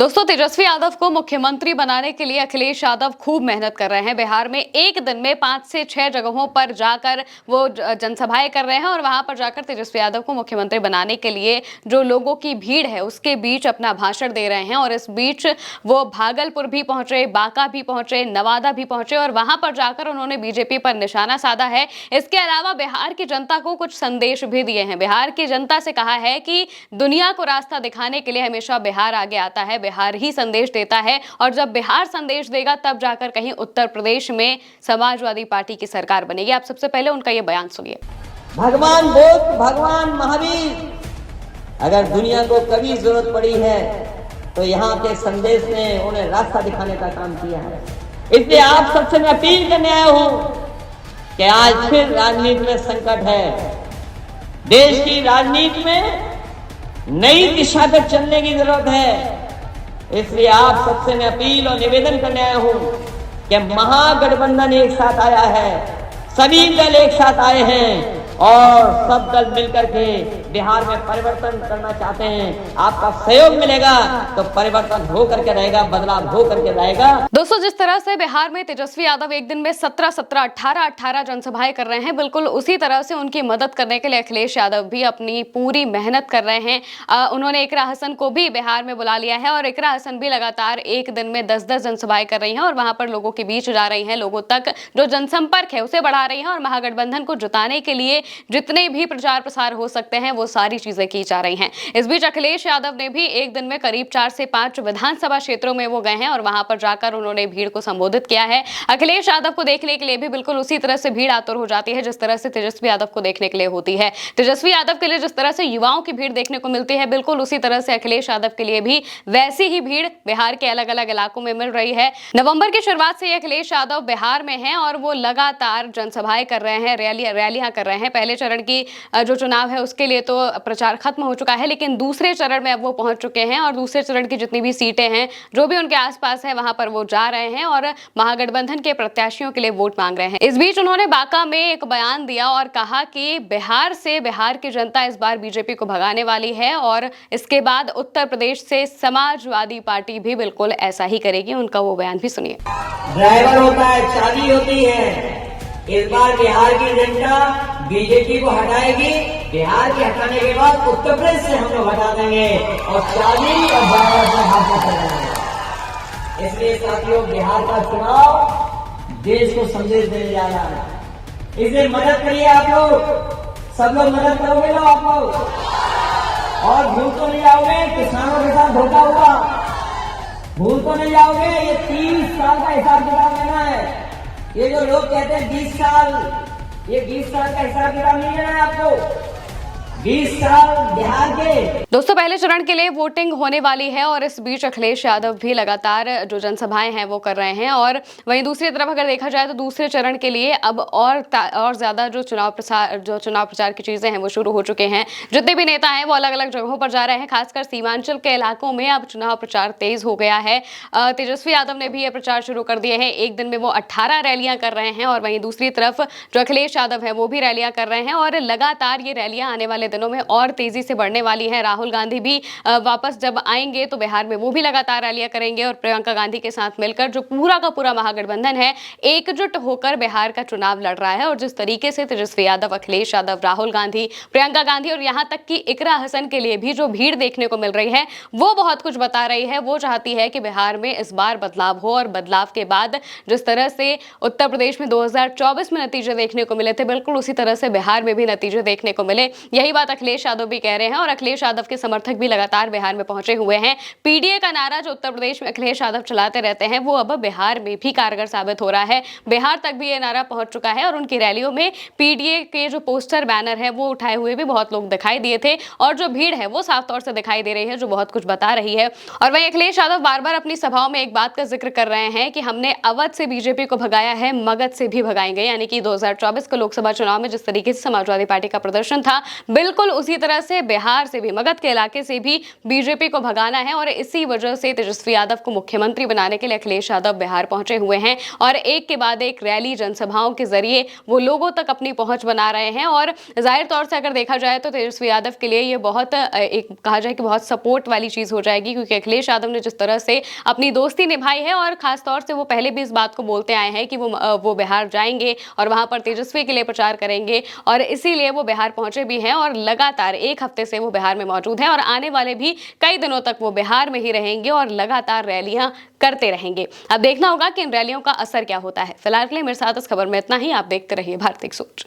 दोस्तों, तेजस्वी यादव को मुख्यमंत्री बनाने के लिए अखिलेश यादव खूब मेहनत कर रहे हैं। बिहार में एक दिन में 5 से 6 जगहों पर जाकर वो जनसभाएं कर रहे हैं और वहां पर जाकर तेजस्वी यादव को मुख्यमंत्री बनाने के लिए जो लोगों की भीड़ है उसके बीच अपना भाषण दे रहे हैं। और इस बीच वो भागलपुर भी पहुंचे, बांका भी पहुंचे, नवादा भी पहुंचे और वहां पर जाकर उन्होंने बीजेपी पर निशाना साधा है। इसके अलावा बिहार की जनता को कुछ संदेश भी दिए हैं। बिहार की जनता से कहा है कि दुनिया को रास्ता दिखाने के लिए हमेशा बिहार आगे आता है, बिहार ही संदेश देता है और जब बिहार संदेश देगा तब जाकर कहीं उत्तर प्रदेश में समाजवादी पार्टी की सरकार बनेगी। आप सबसे पहले उनका यह बयान सुनिए। भगवान बुद्ध, भगवान महावीर, अगर दुनिया को कभी जरूरत पड़ी है तो यहाँ के संदेश ने उन्हें रास्ता दिखाने का काम किया है। इसलिए आप सबसे मैं अपील करने आया हूँ कि आज फिर राजनीति में संकट है। देश की राजनीति में नई दिशा पर चलने की जरूरत है। इसलिए आप सबसे मैं अपील और निवेदन करने आया हूं कि महागठबंधन एक साथ आया है, सभी दल एक साथ आए हैं और सब दल मिलकर के बिहार में परिवर्तन करना चाहते हैं। आपका सहयोग मिलेगा तो परिवर्तन हो करके रहेगा, बदलाव हो करके रहेगा। दोस्तों, जिस तरह से बिहार में तेजस्वी यादव एक दिन में 17-17, 18-18 जनसभाएं कर रहे हैं, बिल्कुल उसी तरह से उनकी मदद करने के लिए अखिलेश यादव भी अपनी पूरी मेहनत कर रहे हैं। उन्होंने इकरा हसन को भी बिहार में बुला लिया है और इकरा हसन भी लगातार एक दिन में 10-10 जनसभाएं कर रही हैं और वहां पर लोगों के बीच जा रही हैं, लोगों तक जो जनसंपर्क है उसे बढ़ा रही हैं और महागठबंधन को जुटाने के लिए जितने भी प्रचार प्रसार हो सकते हैं वो सारी चीजें की जा रही हैं। इस बीच अखिलेश यादव ने भी एक दिन में करीब 4 से 5 विधानसभा क्षेत्रों में वो गए हैं और वहां पर जाकर उन्होंने भीड़ को संबोधित किया है। अखिलेश यादव को देखने के लिए भी बिल्कुल उसी तरह से भीड़ आतुर हो जाती है जिस तरह से तेजस्वी यादव को देखने के लिए होती है। तेजस्वी यादव के लिए जिस तरह से युवाओं की भीड़ देखने को मिलती है, बिल्कुल उसी तरह से अखिलेश यादव के लिए भी वैसी ही भीड़ बिहार के अलग अलग इलाकों में मिल रही है। नवंबर की शुरुआत से अखिलेश यादव बिहार में हैं और वो लगातार जनसभाएं कर रहे हैं, रैलियां कर रहे हैं। पहले चरण की जो चुनाव है उसके लिए तो प्रचार खत्म हो चुका है, लेकिन दूसरे चरण में अब वो पहुंच चुके हैं और दूसरे चरण की जितनी भी सीटें हैं जो भी उनके आसपास है वहां पर वो जा रहे हैं और महागठबंधन के प्रत्याशियों के लिए वोट मांग रहे हैं। इस बीच उन्होंने बांका में एक बयान दिया और कहा कि बिहार से बिहार की जनता इस बार बीजेपी को भगाने वाली है और इसके बाद उत्तर प्रदेश से समाजवादी पार्टी भी बिल्कुल ऐसा ही करेगी। उनका वो बयान भी सुनिए। ड्राइवर होता है, चाबी होती है। इस बार बिहार की जनता बीजेपी को हटाएगी। बिहार के हटाने के बाद उत्तर प्रदेश से हम लोग हटा देंगे और चाबी और ड्राइवर अपने हाथ में कर देंगे। इसलिए साथियों, बिहार का चुनाव देश को संदेश देने जा रहा है। इसलिए मदद करिए आप लोग, सब लोग मदद करोगे ना आप लोग, और भूल तो नहीं जाओगे किसानों के साथ धोखा हुआ, भूल तो नहीं जाओगे। ये 30 साल का हिसाब किताब लेना है। ये जो लोग कहते हैं 20 साल, ये 20 साल का हिसाब किताब नहीं लेना है आपको। 20 साल बिहार के। दोस्तों, पहले चरण के लिए वोटिंग होने वाली है और इस बीच अखिलेश यादव भी लगातार जो जनसभाएं हैं वो कर रहे हैं और वहीं दूसरी तरफ अगर देखा जाए तो दूसरे चरण के लिए अब और ज्यादा जो चुनाव प्रचार की चीजें हैं वो शुरू हो चुके हैं। जितने भी नेता हैं वो अलग अलग जगहों पर जा रहे हैं, खासकर सीमांचल के इलाकों में अब चुनाव प्रचार तेज हो गया है। तेजस्वी यादव ने भी ये प्रचार शुरू कर दिए हैं। एक दिन में वो 18 रैलियां कर रहे हैं और वहीं दूसरी तरफ जो अखिलेश यादव है वो भी रैलियां कर रहे हैं और लगातार ये रैलियां आने वाले दिनों में और तेजी से बढ़ने वाली है। राहुल गांधी भी वापस जब आएंगे तो बिहार में वो भी लगातार रैलियां करेंगे और प्रियंका गांधी के साथ मिलकर जो पूरा का पूरा महागठबंधन है एकजुट होकर बिहार का चुनाव लड़ रहा है। और जिस तरीके से तेजस्वी यादव, अखिलेश यादव, राहुल गांधी, प्रियंका गांधी और यहां तक कि इकरा हसन के लिए भी जो भीड़ देखने को मिल रही है वो बहुत कुछ बता रही है। वो चाहती है कि बिहार में इस बार बदलाव हो और बदलाव के बाद जिस तरह से उत्तर प्रदेश में 2024 में नतीजे देखने को मिले थे, बिल्कुल उसी तरह से बिहार में भी नतीजे देखने को मिले। यही बात अखिलेश यादव भी कह रहे हैं और अखिलेश यादव के समर्थक भी लगातार बिहार में पहुंचे हुए हैं। पीडीए का नारा जो उत्तर प्रदेश में अखिलेश यादव चलाते रहते हैं वो अब बिहार में भी कारगर साबित हो रहा है। बिहार तक भी ये नारा पहुंच चुका है और उनकी रैलियों में पीडीए के जो पोस्टर बैनर है वो उठाए हुए भी बहुत लोग दिखाई दिए थे और जो भीड़ है वो साफ तौर से दिखाई दे रही है जो बहुत कुछ बता रही है। और वहीं अखिलेश यादव बार बार अपनी सभाओं में एक बात का जिक्र कर रहे हैं कि हमने अवध से बीजेपी को भगाया है, मगध से भी भगाएंगे। यानी कि 2024 के लोकसभा चुनाव में जिस तरीके से समाजवादी पार्टी का प्रदर्शन था, बिल्कुल बिल्कुल उसी तरह से बिहार से भी, मगध के इलाके से भी बीजेपी को भगाना है और इसी वजह से तेजस्वी यादव को मुख्यमंत्री बनाने के लिए अखिलेश यादव बिहार पहुंचे हुए हैं और एक के बाद एक रैली, जनसभाओं के जरिए वो लोगों तक अपनी पहुंच बना रहे हैं। और जाहिर तौर से अगर देखा जाए तो तेजस्वी यादव के लिए ये बहुत एक कहा जाए कि बहुत सपोर्ट वाली चीज हो जाएगी, क्योंकि अखिलेश यादव ने जिस तरह से अपनी दोस्ती निभाई है और खास तौर से वो पहले भी इस बात को बोलते आए हैं कि वो बिहार जाएंगे और वहां पर तेजस्वी के लिए प्रचार करेंगे और इसीलिए वो बिहार पहुंचे भी हैं और लगातार एक हफ्ते से वो बिहार में मौजूद हैं और आने वाले भी कई दिनों तक वो बिहार में ही रहेंगे और लगातार रैलियां करते रहेंगे। अब देखना होगा कि इन रैलियों का असर क्या होता है। फिलहाल के लिए मेरे साथ इस खबर में इतना ही। आप देखते रहिए भारत एक सोच।